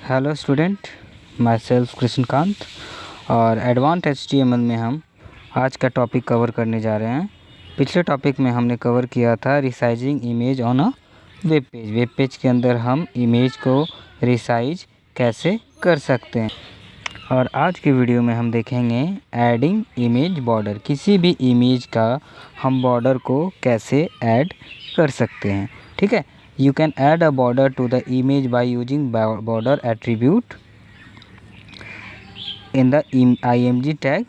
Hello student, my self Krishnakant और advance HTML में हम आज का टॉपिक कवर करने जा रहे हैं। पिछले टॉपिक में हमने कवर किया था resizing image on a web page. Web page के अंदर हम इमेज को रिसाइज कैसे कर सकते हैं, और आज के वीडियो में हम देखेंगे एडिंग इमेज बॉर्डर। किसी भी इमेज का हम बॉर्डर को कैसे ऐड कर सकते हैं। ठीक है, you can add a border to the image by using border attribute in the img tag।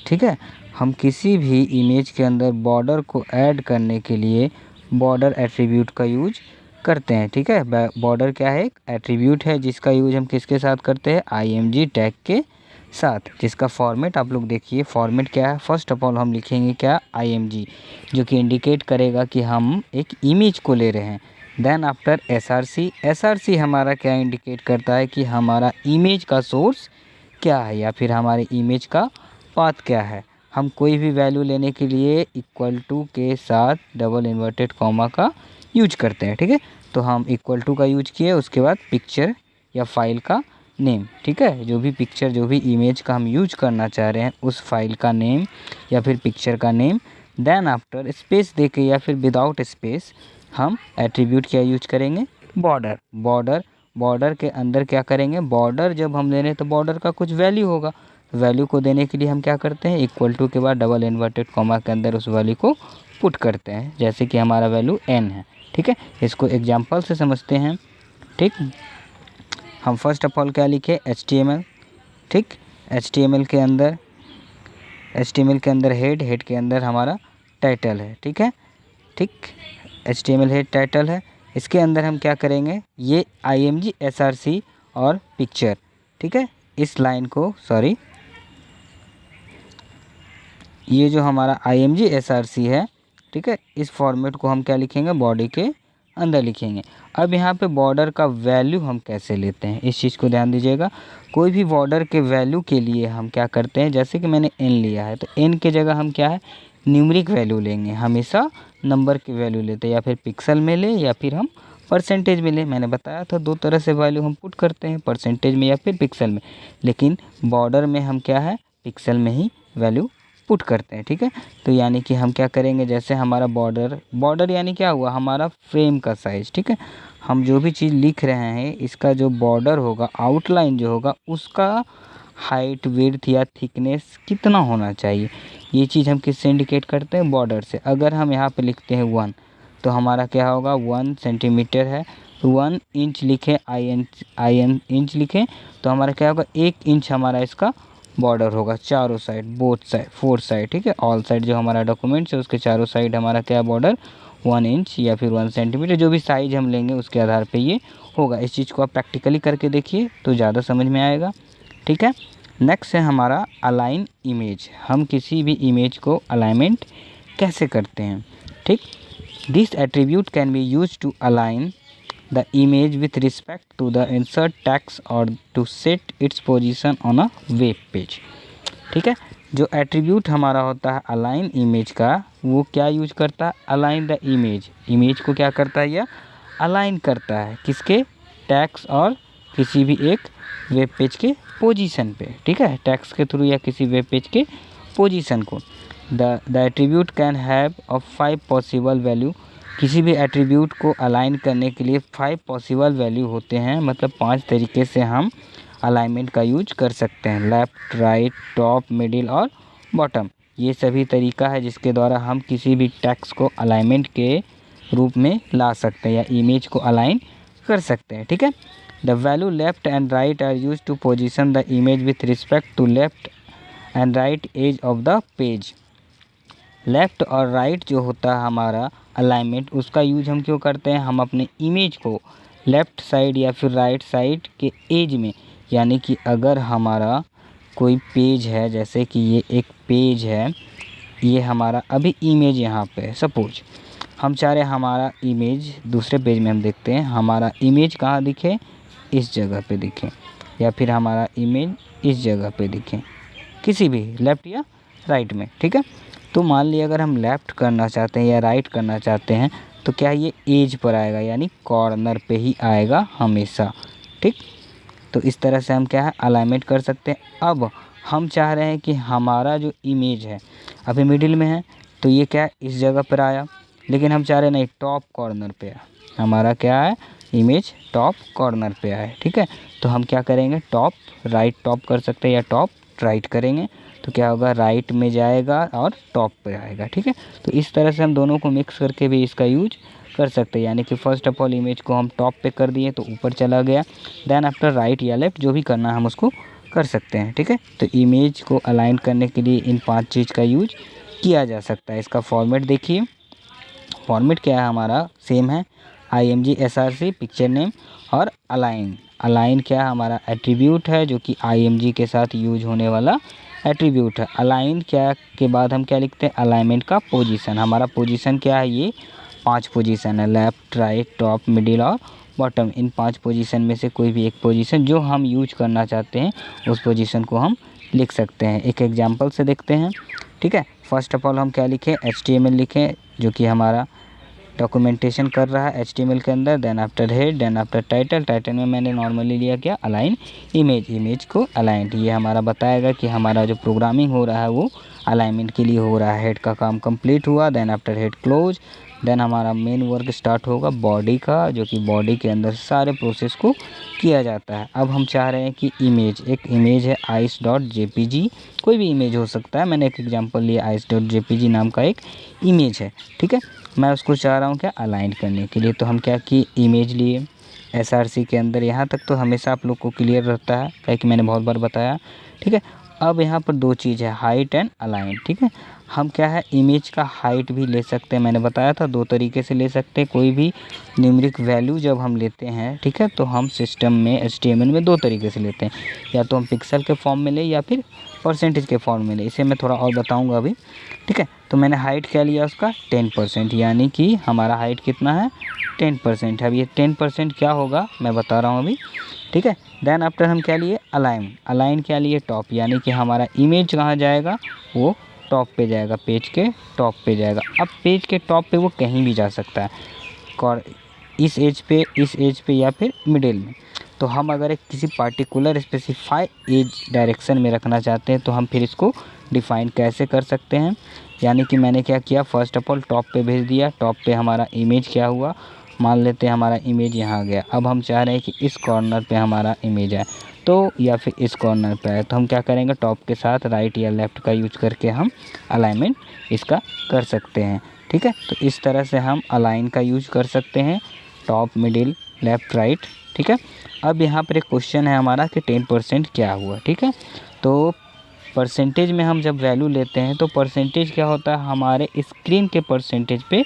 ठीक है, हम किसी भी इमेज के अंदर बॉर्डर को ऐड करने के लिए बॉर्डर एट्रीब्यूट का यूज करते हैं। ठीक है, बॉर्डर क्या है? एक एट्रीब्यूट है जिसका यूज हम किसके साथ करते हैं? img टैग के साथ, जिसका फॉर्मेट आप लोग देखिए। फॉर्मेट क्या है? फर्स्ट ऑफ ऑल हम लिखेंगे क्या? img, जो कि इंडिकेट करेगा कि हम एक इमेज को ले रहे हैं। देन आफ्टर src हमारा क्या इंडिकेट करता है कि हमारा इमेज का सोर्स क्या है या फिर हमारे इमेज का पाथ क्या है। हम कोई भी वैल्यू लेने के लिए इक्वल टू के साथ डबल इन्वर्टेड कॉमा का यूज करते हैं। ठीक है, तो हम इक्वल टू का यूज किए, उसके बाद पिक्चर या फाइल का नेम। ठीक है, जो भी पिक्चर, जो भी इमेज का हम यूज करना चाह रहे हैं उस फाइल का नेम या फिर पिक्चर का नेम। देन आफ्टर स्पेस देके या फिर विदाउट स्पेस हम एट्रीब्यूट क्या यूज करेंगे? बॉर्डर के अंदर क्या करेंगे? बॉर्डर जब हम ले रहे हैं तो बॉर्डर का कुछ वैल्यू होगा। वैल्यू को देने के लिए हम क्या करते हैं? इक्वल टू के बाद डबल इन्वर्टेड कॉमा के अंदर उस वैल्यू को पुट करते हैं, जैसे कि हमारा वैल्यू n है। ठीक है, इसको एग्जाम्पल से समझते हैं। ठीक, हम फर्स्ट ऑफ ऑल क्या लिखे? HTML। ठीक, HTML के अंदर हेड के अंदर हमारा टाइटल है। ठीक है, ठीक, HTML हेड टाइटल है। इसके अंदर हम क्या करेंगे? ये img src और पिक्चर। ठीक है, इस लाइन को ये जो हमारा img src है, ठीक है, इस फॉर्मेट को हम क्या लिखेंगे? बॉडी के अंदर लिखेंगे। अब यहाँ पे बॉर्डर का वैल्यू हम कैसे लेते हैं, इस चीज़ को ध्यान दीजिएगा। कोई भी बॉर्डर के वैल्यू के लिए हम क्या करते हैं? जैसे कि मैंने n लिया है तो n के जगह हम क्या है? न्यूमरिक वैल्यू लेंगे। हमेशा नंबर की वैल्यू लेते हैं, या फिर पिक्सल में ले या फिर हम परसेंटेज में ले। मैंने बताया था दो तरह से वैल्यू हम पुट करते हैं, परसेंटेज में या फिर पिक्सल में। लेकिन बॉर्डर में हम क्या है? पिक्सल में ही वैल्यू पुट करते हैं। ठीक है, तो यानी कि हम क्या करेंगे? जैसे हमारा बॉर्डर यानी क्या हुआ? हमारा फ्रेम का साइज़। ठीक है, हम जो भी चीज़ लिख रहे हैं इसका जो बॉर्डर होगा, आउटलाइन जो होगा, उसका हाइट, विड्थ या थिकनेस कितना होना चाहिए, ये चीज़ हम किससे इंडिकेट करते हैं? बॉर्डर से। अगर हम यहाँ पे लिखते हैं 1 तो हमारा क्या होगा? 1 सेंटीमीटर है। 1 इंच लिखें, इंच लिखें तो हमारा क्या होगा? 1 इंच हमारा इसका बॉर्डर होगा चारों साइड, बोथ साइड, 4 साइड। ठीक है, ऑल साइड जो हमारा डॉक्यूमेंट्स है उसके चारों साइड हमारा क्या बॉर्डर? 1 इंच या फिर 1 सेंटीमीटर, जो भी साइज हम लेंगे उसके आधार पे ये होगा। इस चीज़ को आप प्रैक्टिकली करके देखिए तो ज़्यादा समझ में आएगा। ठीक है, नेक्स्ट है हमारा अलाइन इमेज। हम किसी भी इमेज को अलाइनमेंट कैसे करते हैं? ठीक, this attribute can be use to align the image with respect to the insert text or to set its position on a web page। ठीक है, जो एट्रीब्यूट हमारा होता है अलाइन इमेज का, वो क्या यूज करता है? अलाइन द इमेज को क्या करता है? यह अलाइन करता है किसके? टैक्स और किसी भी एक वेब पेज के पोजीशन पे। ठीक है, टैक्स के थ्रू या किसी वेब पेज के पोजीशन को। The attribute can have of 5 possible value. किसी भी एट्रीब्यूट को अलाइन करने के लिए 5 पॉसिबल वैल्यू होते हैं, मतलब 5 तरीके से हम अलाइनमेंट का यूज कर सकते हैं। लेफ़्ट, राइट, टॉप, मिडिल और बॉटम, ये सभी तरीका है जिसके द्वारा हम किसी भी टेक्स्ट को अलाइनमेंट के रूप में ला सकते हैं या इमेज को अलाइन कर सकते हैं। ठीक है, the value left and right are use to position the image with respect to left and right edge of the page. Left और राइट जो होता है हमारा अलाइनमेंट, उसका यूज हम क्यों करते हैं? हम अपने इमेज को लेफ़्ट साइड या फिर राइट साइड के एज में, यानी कि अगर हमारा कोई पेज है, जैसे कि ये एक पेज है, ये हमारा अभी इमेज यहाँ पे है। सपोज हम चाह रहे हैं हमारा इमेज दूसरे पेज में, हम देखते हैं हमारा इमेज कहाँ दिखे? इस जगह पे दिखे, या फिर हमारा इमेज इस जगह पे दिखे, किसी भी लेफ़्ट या राइट में। ठीक है, तो मान लिया अगर हम लेफ़्ट करना चाहते हैं या राइट करना चाहते हैं तो क्या ये एज पर आएगा, यानी कॉर्नर पे ही आएगा हमेशा। ठीक, तो इस तरह से हम क्या है अलाइनमेंट कर सकते हैं। अब हम चाह रहे हैं कि हमारा जो इमेज है अभी मिडिल में है, तो ये क्या है इस जगह पर आया, लेकिन हम चाह रहे नहीं टॉप कॉर्नर पे आया, हमारा क्या है इमेज टॉप कॉर्नर पे आए। ठीक है, तो हम क्या करेंगे टॉप राइट टॉप कर सकते हैं या टॉप राइट करेंगे, तो क्या होगा राइट में जाएगा और टॉप पे आएगा। ठीक है, तो इस तरह से हम दोनों को मिक्स करके भी इसका यूज कर सकते हैं, यानी कि फर्स्ट ऑफ ऑल इमेज को हम टॉप पे कर दिए तो ऊपर चला गया, देन आफ्टर राइट या लेफ्ट जो भी करना है हम उसको कर सकते हैं। ठीक है, तो इमेज को अलाइन करने के लिए इन 5 चीज़ का यूज किया जा सकता है। इसका फॉर्मेट देखिए, फॉर्मेट क्या है हमारा सेम है, IMG SRC पिक्चर नेम और अलाइन। अलाइन क्या है हमारा एट्रीब्यूट है जो कि IMG के साथ यूज होने वाला एट्रीब्यूट है। अलाइन क्या के बाद हम क्या लिखते हैं अलाइनमेंट का पोजीशन, हमारा पोजीशन क्या है ये 5 पोजीशन है, लेफ़्ट राइट टॉप मिडिल और बॉटम। इन 5 पोजीशन में से कोई भी एक पोजीशन जो हम यूज करना चाहते हैं उस पोजीशन को हम लिख सकते हैं। एक एग्जांपल से देखते हैं। ठीक है, फर्स्ट ऑफ ऑल हम क्या लिखें HTML लिखें जो कि हमारा डॉक्यूमेंटेशन कर रहा है HTML के अंदर, then after head, then after title. Title में मैंने नॉर्मली लिया क्या अलाइन इमेज, इमेज को अलाइन। ये हमारा बताएगा कि हमारा जो प्रोग्रामिंग हो रहा है वो अलाइनमेंट के लिए हो रहा है। हेड का काम कंप्लीट हुआ, then after head close, then हमारा मेन वर्क स्टार्ट होगा बॉडी का, जो कि बॉडी के अंदर सारे प्रोसेस को किया जाता है। अब हम चाह रहे हैं कि इमेज, एक इमेज है ice.jpg, कोई भी इमेज हो सकता है, मैंने एक एग्जांपल लिया ice.jpg नाम का एक इमेज है। ठीक है, मैं उसको चाह रहा हूँ क्या अलाइन करने के लिए, तो हम क्या कि इमेज लिए SRC के अंदर। यहाँ तक तो हमेशा आप लोग को क्लियर रहता है क्या कि मैंने बहुत बार बताया। ठीक है, अब यहाँ पर 2 चीज़ है हाइट एंड अलाइन। ठीक है, हम क्या है इमेज का हाइट भी ले सकते हैं, मैंने बताया था 2 तरीके से ले सकते हैं। कोई भी न्यूमेरिक वैल्यू जब हम लेते हैं, ठीक है, तो हम सिस्टम में HTML में 2 तरीके से लेते हैं, या तो हम पिक्सल के फॉर्म में ले या फिर परसेंटेज के फॉर्म में ले। इसे मैं थोड़ा और बताऊँगा अभी। ठीक है, तो मैंने हाइट क्या लिया उसका 10%, यानी कि हमारा हाइट कितना है 10% है। अब ये 10% क्या होगा मैं बता रहा हूँ अभी। ठीक है, देन आफ्टर हम क्या लिए अलाइन, अलाइन क्या लिए टॉप, यानी कि हमारा इमेज कहाँ जाएगा वो टॉप पे जाएगा, पेज के टॉप पे जाएगा। अब पेज के टॉप पे वो कहीं भी जा सकता है, इस एज पे या फिर मिडिल में। तो हम अगर एक किसी पार्टिकुलर स्पेसिफाई एज डायरेक्शन में रखना चाहते हैं तो हम फिर इसको डिफ़ाइन कैसे कर सकते हैं, यानी कि मैंने क्या किया फर्स्ट ऑफ ऑल टॉप पे भेज दिया, टॉप पे हमारा इमेज क्या हुआ, मान लेते हैं हमारा इमेज यहाँ गया। अब हम चाह रहे हैं कि इस कॉर्नर पे हमारा इमेज है तो, या फिर इस कॉर्नर पे है, तो हम क्या करेंगे टॉप के साथ राइट या लेफ़्ट का यूज करके हम अलाइनमेंट इसका कर सकते हैं। ठीक है, तो इस तरह से हम अलाइन का यूज कर सकते हैं, टॉप मिडिल लेफ़्ट राइट। ठीक है, अब यहाँ पर एक क्वेश्चन है हमारा कि 10% क्या हुआ। ठीक है, तो परसेंटेज में हम जब वैल्यू लेते हैं तो परसेंटेज क्या होता है हमारे स्क्रीन के परसेंटेज पे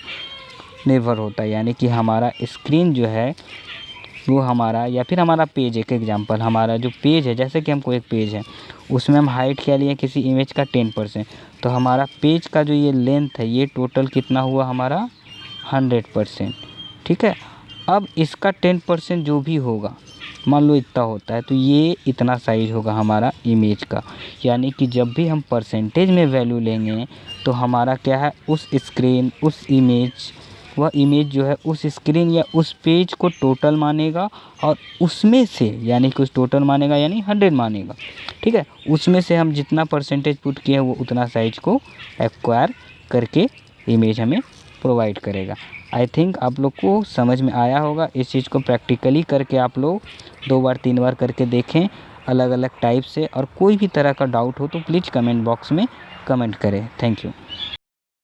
निर्भर होता है, यानी कि हमारा स्क्रीन जो है वो हमारा, या फिर हमारा पेज, एक एग्जांपल हमारा जो पेज है, जैसे कि हमको एक पेज है उसमें हम हाइट क्या लिए किसी इमेज का 10%, तो हमारा पेज का जो ये लेंथ है ये टोटल कितना हुआ हमारा 100%। ठीक है, अब इसका 10% जो भी होगा, मान लो इतना होता है, तो ये इतना साइज होगा हमारा इमेज का, यानी कि जब भी हम परसेंटेज में वैल्यू लेंगे तो हमारा क्या है उस स्क्रीन उस इमेज, वह इमेज जो है उस स्क्रीन या उस पेज को टोटल मानेगा और उसमें से, यानी कि उस टोटल मानेगा यानी 100 मानेगा। ठीक है, उसमें से हम जितना परसेंटेज पुट किए हैं वो उतना साइज को एक्वायर करके इमेज हमें प्रोवाइड करेगा। आई थिंक आप लोग को समझ में आया होगा। इस चीज़ को प्रैक्टिकली करके आप लोग 2 बार 3 बार करके देखें अलग अलग टाइप से, और कोई भी तरह का डाउट हो तो प्लीज़ कमेंट बॉक्स में कमेंट करें। Thank you.